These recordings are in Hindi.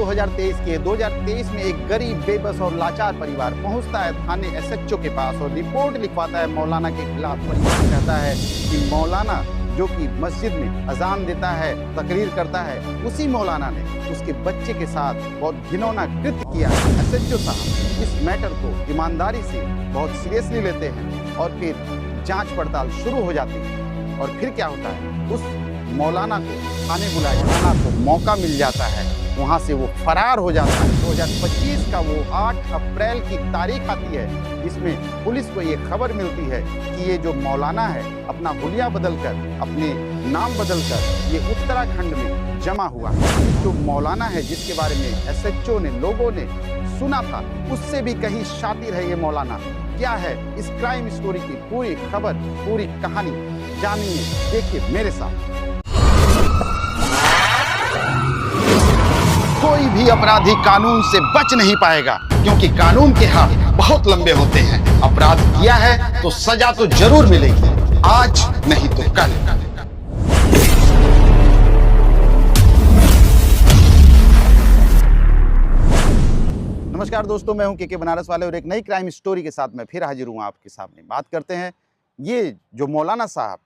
2023 की है। 2023 में एक गरीब, बेबस और लाचार परिवार पहुंचता है थाने एसएचओ के पास और रिपोर्ट लिखवाता है मौलाना के खिलाफ। परिवार कहता है कि मौलाना जो कि मस्जिद में अजान देता है, तकरीर करता है, उसी मौलाना ने उसके बच्चे के साथ बहुत घिनौना कृत्य किया है। एसएचओ साहब इस मैटर को ईमानदारी से बहुत सीरियसली लेते हैं और फिर जांच पड़ताल शुरू हो जाती है। और फिर क्या होता है, उस मौलाना को थाने बुलाया, मौलाना को मौका मिल जाता है, वहाँ से वो फरार हो जाता है। 2025 का वो 8 अप्रैल की तारीख आती है जिसमें पुलिस को ये खबर मिलती है कि ये जो मौलाना है अपना हुलिया बदलकर, अपने नाम बदलकर ये उत्तराखंड में जमा हुआ। जो मौलाना है जिसके बारे में एसएचओ ने, लोगों ने सुना था, उससे भी कहीं शातिर है ये मौलाना। क्या है इस क्राइम स्टोरी की पूरी खबर, पूरी कहानी जानिए, देखिए मेरे साथ। कोई भी अपराधी कानून से बच नहीं पाएगा क्योंकि कानून के हाथ बहुत लंबे होते हैं। अपराध किया है तो सजा तो जरूर मिलेगी, आज नहीं तो कल। नमस्कार दोस्तों, मैं हूं के बनारस वाले और एक नई क्राइम स्टोरी के साथ मैं फिर हाजिर हूं आपके सामने। बात करते हैं ये जो मौलाना साहब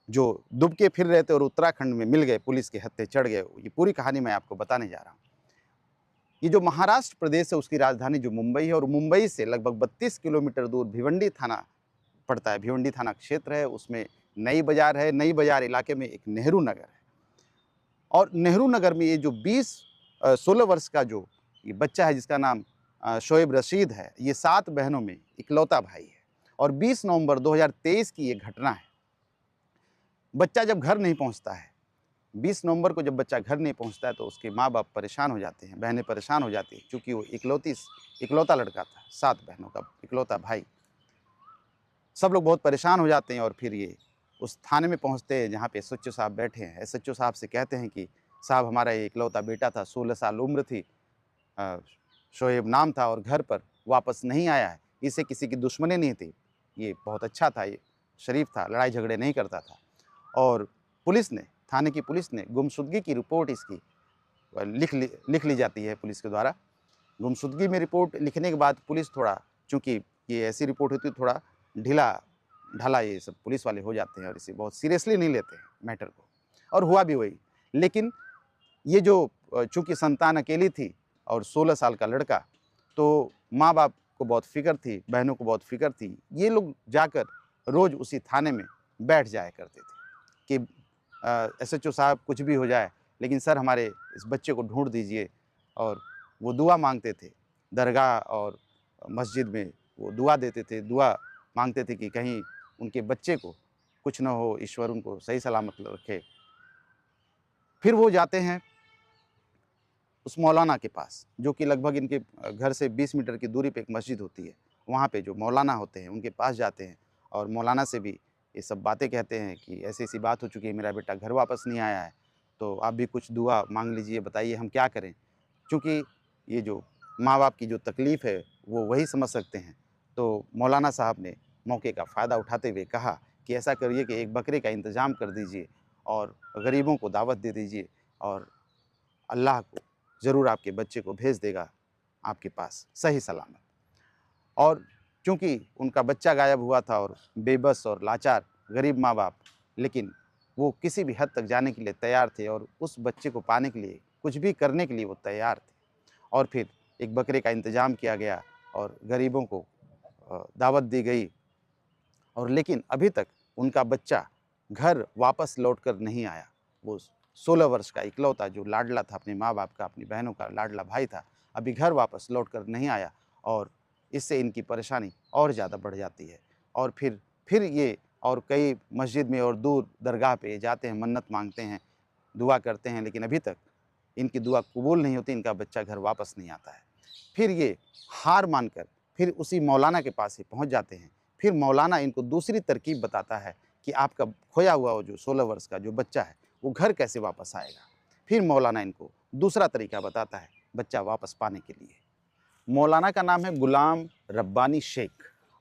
जो दुबके फिर रहे थे और उत्तराखंड में मिल गए, पुलिस के हत्थे चढ़ गए, ये पूरी कहानी मैं आपको बताने जा रहा हूँ। ये जो महाराष्ट्र प्रदेश है उसकी राजधानी जो मुंबई है और मुंबई से लगभग 32 किलोमीटर दूर भिवंडी थाना पड़ता है। भिवंडी थाना क्षेत्र है, उसमें नई बाजार है। नई बाजार इलाके में एक नेहरू नगर है और नेहरू नगर में ये जो 16 वर्ष का जो ये बच्चा है जिसका नाम शोएब रशीद है, ये 7 बहनों में इकलौता भाई है। और 20 नवंबर 2023 की ये घटना है। बच्चा जब घर नहीं पहुंचता है, 20 नवंबर को जब बच्चा घर नहीं पहुंचता है तो उसके माँ बाप परेशान हो जाते हैं, बहनें परेशान हो जाती हैं, क्योंकि वो इकलौता लड़का था, 7 बहनों का इकलौता भाई। सब लोग बहुत परेशान हो जाते हैं और फिर ये उस थाने में पहुंचते हैं जहाँ पे एसएचओ साहब बैठे हैं। एसएचओ साहब से कहते हैं कि साहब हमारा ये इकलौता बेटा था, 16 साल उम्र थी, शोएब नाम था और घर पर वापस नहीं आया है। इसे किसी की दुश्मनी नहीं थी, ये बहुत अच्छा था, ये शरीफ था, लड़ाई झगड़े नहीं करता था। और पुलिस ने, थाने की पुलिस ने गुमशुदगी की रिपोर्ट इसकी लिख ली जाती है पुलिस के द्वारा। गुमशुदगी में रिपोर्ट लिखने के बाद पुलिस थोड़ा, चूँकि ये ऐसी रिपोर्ट होती है, थोड़ा ढीला ये सब पुलिस वाले हो जाते हैं और इसे बहुत सीरियसली नहीं लेते हैं मैटर को, और हुआ भी वही। लेकिन ये जो चूँकि संतान अकेली थी और 16 साल का लड़का, तो माँ बाप को बहुत फ़िक्र थी, बहनों को बहुत फ़िक्र थी। ये लोग जाकर रोज़ उसी थाने में बैठ जाया करते थे कि एसएचओ साहब कुछ भी हो जाए, लेकिन सर हमारे इस बच्चे को ढूंढ दीजिए। और वो दुआ मांगते थे, दरगाह और मस्जिद में वो दुआ देते थे, दुआ मांगते थे कि कहीं उनके बच्चे को कुछ न हो, ईश्वर उनको सही सलामत रखे। फिर वो जाते हैं उस मौलाना के पास, जो कि लगभग इनके घर से 20 मीटर की दूरी पे एक मस्जिद होती है। वहाँ पे जो मौलाना होते हैं उनके पास जाते हैं और मौलाना से भी ये सब बातें कहते हैं कि ऐसी ऐसी बात हो चुकी है, मेरा बेटा घर वापस नहीं आया है, तो आप भी कुछ दुआ मांग लीजिए, बताइए हम क्या करें। क्योंकि ये जो माँ बाप की जो तकलीफ़ है वो वही समझ सकते हैं। तो मौलाना साहब ने मौके का फ़ायदा उठाते हुए कहा कि ऐसा करिए कि एक बकरे का इंतज़ाम कर दीजिए और गरीबों को दावत दे दीजिए और अल्लाह को ज़रूर आपके बच्चे को भेज देगा आपके पास सही सलामत। और चूँकि उनका बच्चा गायब हुआ था और बेबस और लाचार गरीब माँ बाप, लेकिन वो किसी भी हद तक जाने के लिए तैयार थे और उस बच्चे को पाने के लिए कुछ भी करने के लिए वो तैयार थे। और फिर एक बकरे का इंतज़ाम किया गया और गरीबों को दावत दी गई। और लेकिन अभी तक उनका बच्चा घर वापस लौट कर नहीं आया। वो 16 वर्ष का इकलौता जो लाडला था, अपने माँ बाप का, अपनी बहनों का लाडला भाई था, अभी घर वापस लौट कर नहीं आया और इससे इनकी परेशानी और ज़्यादा बढ़ जाती है। और फिर ये और कई मस्जिद में और दूर दरगाह पे जाते हैं, मन्नत मांगते हैं, दुआ करते हैं, लेकिन अभी तक इनकी दुआ कबूल नहीं होती, इनका बच्चा घर वापस नहीं आता है। फिर ये हार मानकर फिर उसी मौलाना के पास ही पहुंच जाते हैं। फिर मौलाना इनको दूसरी तरकीब बताता है कि आपका खोया हुआ वो जो 16 वर्ष का जो बच्चा है वो घर कैसे वापस आएगा। फिर मौलाना इनको दूसरा तरीका बताता है बच्चा वापस पाने के लिए। मौलाना का नाम है गुलाम रब्बानी शेख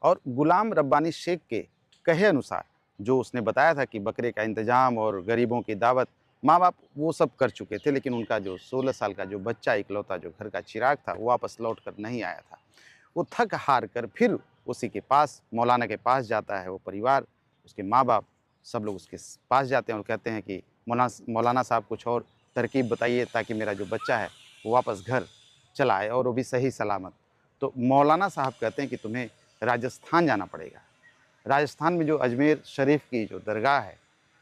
और गुलाम रब्बानी शेख के कहे अनुसार जो उसने बताया था कि बकरे का इंतज़ाम और गरीबों की दावत माँ बाप वो सब कर चुके थे, लेकिन उनका जो 16 साल का जो बच्चा इकलौता जो घर का चिराग था, वो वापस लौट कर नहीं आया था। वो थक हार कर फिर उसी के पास, मौलाना के पास जाता है। वो परिवार, उसके माँ बाप, सब लोग उसके पास जाते हैं और कहते हैं कि मौलाना साहब कुछ और तरकीब बताइए ताकि मेरा जो बच्चा है वो वापस घर चला आए और वो भी सही सलामत। तो मौलाना साहब कहते हैं कि तुम्हें राजस्थान जाना पड़ेगा। राजस्थान में जो अजमेर शरीफ की जो दरगाह है,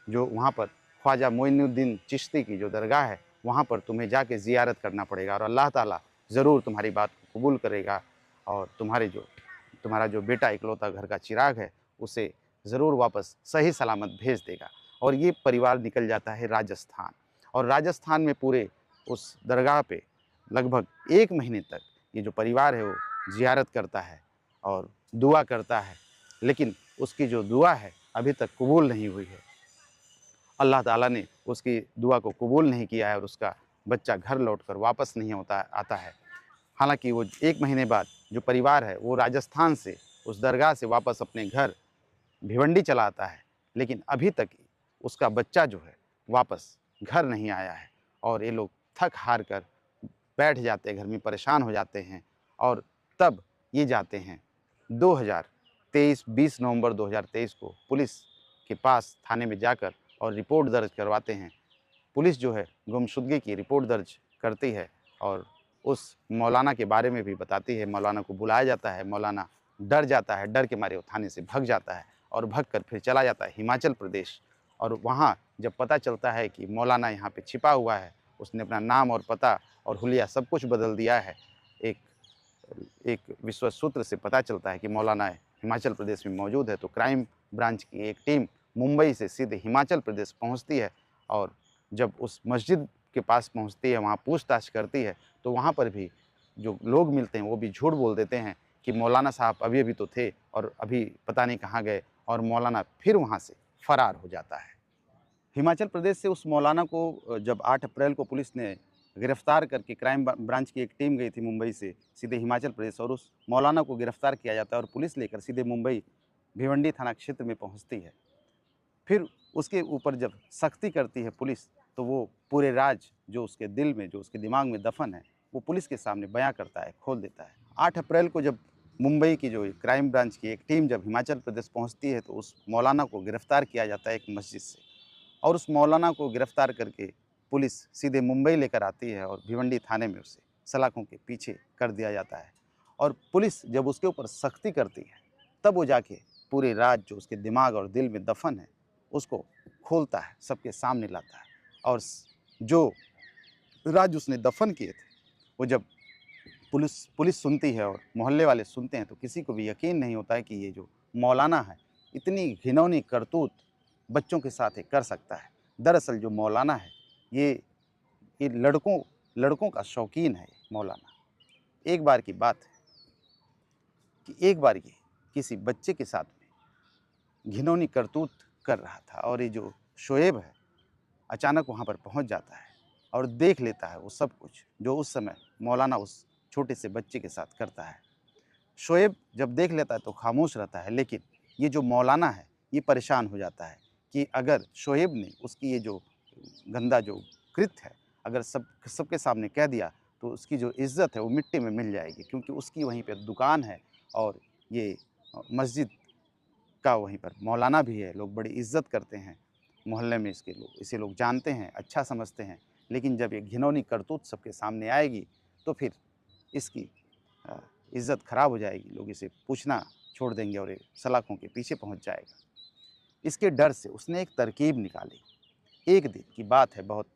जो वहाँ पर ख्वाजा मोइनुद्दीन चिश्ती की जो दरगाह है, वहाँ पर तुम्हें जाके ज़ियारत करना पड़ेगा और अल्लाह ताला ज़रूर तुम्हारी बात को कबूल करेगा और तुम्हारा जो बेटा इकलौता घर का चिराग है, उसे ज़रूर वापस सही सलामत भेज देगा। और ये परिवार निकल जाता है राजस्थान, और राजस्थान में पूरे उस दरगाह पे लगभग 1 महीने तक ये जो परिवार है वो ज़ियारत करता है और दुआ करता है। लेकिन उसकी जो दुआ है अभी तक कबूल नहीं हुई है। अल्लाह ताला ने उसकी दुआ को कबूल नहीं किया है और उसका बच्चा घर लौटकर वापस नहीं आता है। हालाँकि वो 1 महीने बाद जो परिवार है वो राजस्थान से उस दरगाह से वापस अपने घर भिवंडी चला आता है, लेकिन अभी तक उसका बच्चा जो है वापस घर नहीं आया है। और ये लोग थक हार कर बैठ जाते हैं, घर में परेशान हो जाते हैं। और तब ये जाते हैं 2023 20 नवंबर 2023 को पुलिस के पास थाने में जाकर और रिपोर्ट दर्ज करवाते हैं। पुलिस जो है गुमशुदगी की रिपोर्ट दर्ज करती है और उस मौलाना के बारे में भी बताती है। मौलाना को बुलाया जाता है, मौलाना डर जाता है, डर के मारे वो थाने से भाग जाता है और भागकर फिर चला जाता है हिमाचल प्रदेश। और वहाँ जब पता चलता है कि मौलाना यहाँ पे छिपा हुआ है, उसने अपना नाम और पता और हुलिया सब कुछ बदल दिया है, एक एक विश्वस्त सूत्र से पता चलता है कि मौलाना हिमाचल प्रदेश में मौजूद है, तो क्राइम ब्रांच की एक टीम मुंबई से सीधे हिमाचल प्रदेश पहुंचती है। और जब उस मस्जिद के पास पहुंचती है, वहां पूछताछ करती है, तो वहां पर भी जो लोग मिलते हैं वो भी झूठ बोल देते हैं कि मौलाना साहब अभी अभी तो थे और अभी पता नहीं कहाँ गए, और मौलाना फिर वहाँ से फरार हो जाता है। हिमाचल प्रदेश से उस मौलाना को जब 8 अप्रैल को पुलिस ने गिरफ्तार करके, क्राइम ब्रांच की एक टीम गई थी मुंबई से सीधे हिमाचल प्रदेश, और उस मौलाना को गिरफ्तार किया जाता है और पुलिस लेकर सीधे मुंबई भिवंडी थाना क्षेत्र में पहुंचती है। फिर उसके ऊपर जब सख्ती करती है पुलिस, तो वो पूरे राज जो उसके दिल में, जो उसके दिमाग में दफन है, वो पुलिस के सामने बयां करता है, खोल देता है। 8 अप्रैल को जब मुंबई की जो क्राइम ब्रांच की एक टीम जब हिमाचल प्रदेश पहुंचती है, तो उस मौलाना को गिरफ्तार किया जाता है एक मस्जिद से, और उस मौलाना को गिरफ्तार करके पुलिस सीधे मुंबई लेकर आती है और भिवंडी थाने में उसे सलाखों के पीछे कर दिया जाता है। और पुलिस जब उसके ऊपर सख्ती करती है, तब वो जाके पूरे राज जो उसके दिमाग और दिल में दफन है उसको खोलता है, सबके सामने लाता है। और जो राज उसने दफन किए थे, वो जब पुलिस सुनती है और मोहल्ले वाले सुनते हैं, तो किसी को भी यकीन नहीं होता है कि ये जो मौलाना है इतनी घिनौनी करतूत बच्चों के साथ ये कर सकता है। दरअसल जो मौलाना है ये लड़कों का शौकीन है। ये मौलाना, एक बार की बात है कि एक बार ये किसी बच्चे के साथ में घिनौनी करतूत कर रहा था, और ये जो शोएब है अचानक वहाँ पर पहुँच जाता है और देख लेता है वो सब कुछ जो उस समय मौलाना उस छोटे से बच्चे के साथ करता है। शोएब जब देख लेता है तो खामोश रहता है, लेकिन ये जो मौलाना है ये परेशान हो जाता है कि अगर शोएब ने उसकी ये जो गंदा जो कृत्य है अगर सबके सामने कह दिया, तो उसकी जो इज़्ज़त है वो मिट्टी में मिल जाएगी, क्योंकि उसकी वहीं पर दुकान है और ये मस्जिद का वहीं पर मौलाना भी है। लोग बड़ी इज़्ज़त करते हैं मोहल्ले में, इसे लोग जानते हैं, अच्छा समझते हैं। लेकिन जब ये घिनौनी करतूत सबके सामने आएगी, तो फिर इसकी इज़्ज़त खराब हो जाएगी, लोग इसे पूछना छोड़ देंगे और ये सलाखों के पीछे पहुंच जाएगा। इसके डर से उसने एक तरकीब निकाली। एक दिन की बात है, बहुत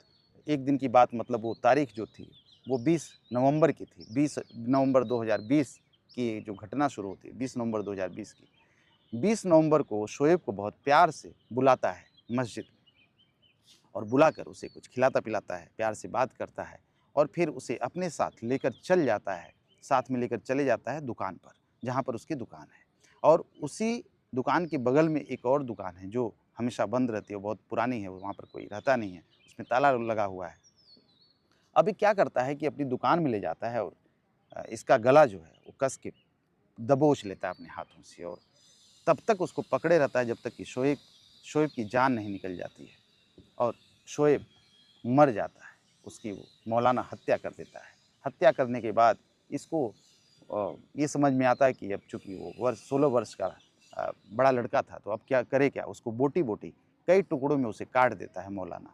एक दिन की बात मतलब वो तारीख जो थी वो 20 नवंबर की थी। 20 नवंबर 2020 की जो घटना शुरू होती है, 20 नवंबर 2020 की। 20 नवंबर को शोएब को बहुत प्यार से बुलाता है मस्जिद में, और बुलाकर उसे कुछ खिलाता पिलाता है, प्यार से बात करता है, और फिर उसे अपने साथ लेकर चल जाता है, साथ में लेकर चले जाता है दुकान पर, जहाँ पर उसकी दुकान है। और उसी दुकान के बगल में एक और दुकान है जो हमेशा बंद रहती है, बहुत पुरानी है, वहाँ पर कोई रहता नहीं है, उसमें ताला लगा हुआ है। अभी क्या करता है कि अपनी दुकान में ले जाता है और इसका गला जो है वो कस के दबोच लेता है अपने हाथों से, और तब तक उसको पकड़े रहता है जब तक कि शोएब की जान नहीं निकल जाती है। और शोएब मर जाता है, उसकी वो मौलाना हत्या कर देता है। हत्या करने के बाद इसको ये समझ में आता है कि अब चूँकि वो 16 वर्ष का बड़ा लड़का था, तो अब क्या करे क्या? उसको बोटी-बोटी कई टुकड़ों में उसे काट देता है मौलाना।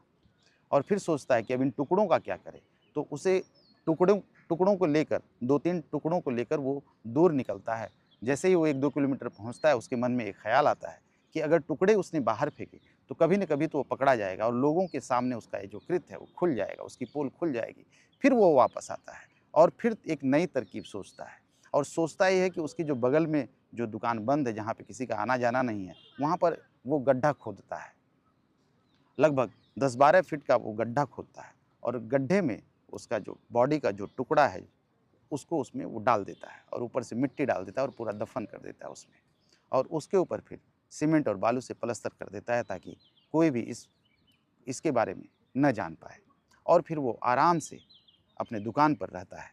और फिर सोचता है कि अब इन टुकड़ों का क्या करें? तो उसे टुकड़ों टुकड़ों को लेकर 2-3 टुकड़ों को लेकर वो दूर निकलता है। जैसे ही वो 1-2 किलोमीटर पहुँचता है, उसके मन में एक ख़्याल आता है कि अगर टुकड़े उसने बाहर फेंके, तो कभी न कभी तो वो पकड़ा जाएगा और लोगों के सामने उसका ये जो कृत्य है, वो खुल जाएगा, उसकी पोल खुल जाएगी। फिर वो वापस आता है और फिर एक नई तरकीब सोचता है और सोचता ये है कि उसकी जो बगल में जो दुकान बंद है, जहाँ पे किसी का आना-जाना नहीं है, वहाँ पर वो गड्ढा खोदता है। लगभग 10-12 फीट का वो गड्ढा खोदता है और गड्ढे में उसका जो बॉडी का जो टुकड़ा है, उसको उसमें वो डाल देता है और ऊपर से मिट्टी डाल देता है और पूरा दफ़न कर देता है उसमें। और उसके ऊपर फिर सीमेंट और बालू से प्लास्टर कर देता है ताकि कोई भी इसके बारे में न जान पाए और फिर वो आराम से अपने दुकान पर रहता है।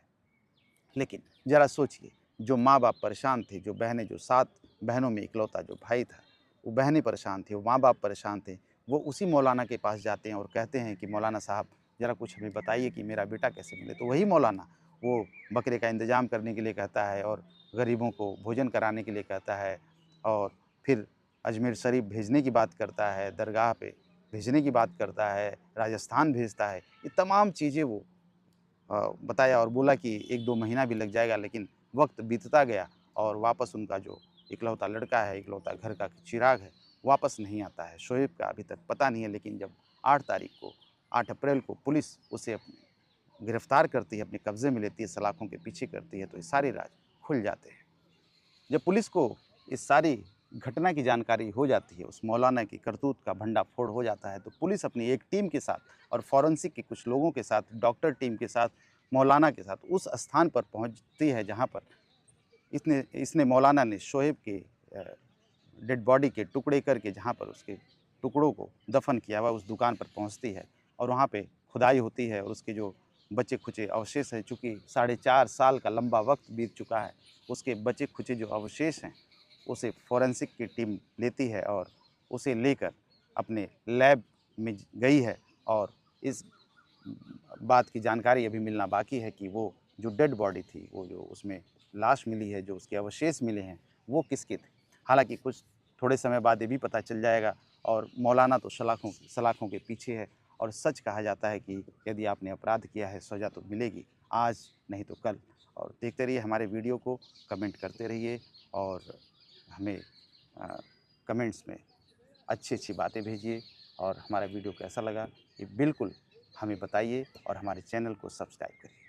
लेकिन ज़रा सोचिए, जो माँ-बाप परेशान थे, जो बहनें जो 7 बहनों में इकलौता जो भाई था, वो बहनें परेशान थी, वो माँ-बाप परेशान थे। वो उसी मौलाना के पास जाते हैं और कहते हैं कि मौलाना साहब ज़रा कुछ हमें बताइए कि मेरा बेटा कैसे मिले? तो वही मौलाना वो बकरे का इंतज़ाम करने के लिए कहता है और गरीबों को भोजन कराने के लिए कहता है और फिर अजमेर शरीफ भेजने की बात करता है, दरगाह पे भेजने की बात करता है, राजस्थान भेजता है। ये तमाम चीज़ें वो बताया और बोला कि 1-2 महीना भी लग जाएगा, लेकिन वक़्त बीतता गया और वापस उनका जो इकलौता लड़का है, इकलौता घर का चिराग है, वापस नहीं आता है। शोएब का अभी तक पता नहीं है, लेकिन जब 8 तारीख को 8 अप्रैल को पुलिस उसे अपने गिरफ़्तार करती है, अपने कब्ज़े में लेती है, सलाखों के पीछे करती है, तो ये सारे राज खुल जाते हैं। जब पुलिस को इस सारी घटना की जानकारी हो जाती है, उस मौलाना की करतूत का भंडाफोड़ हो जाता है, तो पुलिस अपनी एक टीम के साथ और फॉरेंसिक के कुछ लोगों के साथ, डॉक्टर टीम के साथ, मौलाना के साथ उस स्थान पर पहुंचती है जहां पर इसने इसने मौलाना ने शोएब के डेड बॉडी के टुकड़े करके जहां पर उसके टुकड़ों को दफन किया हुआ उस दुकान पर पहुंचती है और वहां पे खुदाई होती है और उसके जो बचे-खुचे अवशेष हैं, चूँकि 4.5 साल का लंबा वक़्त बीत चुका है, उसके बचे-खुचे जो अवशेष हैं, उसे फोरेंसिक की टीम लेती है और उसे लेकर अपने लैब में गई है और इस बात की जानकारी अभी मिलना बाकी है कि वो जो डेड बॉडी थी, वो जो उसमें लाश मिली है, जो उसके अवशेष मिले हैं, वो किसके थे। हालाँकि कुछ थोड़े समय बाद ये भी पता चल जाएगा और मौलाना तो सलाखों के पीछे है और सच कहा जाता है कि यदि आपने अपराध किया है, सज़ा तो मिलेगी, आज नहीं तो कल। और देखते रहिए हमारे वीडियो को, कमेंट करते रहिए और हमें कमेंट्स में अच्छी-अच्छी बातें भेजिए और हमारा वीडियो कैसा लगा, ये बिल्कुल हमें बताइए और हमारे चैनल को सब्सक्राइब करिए।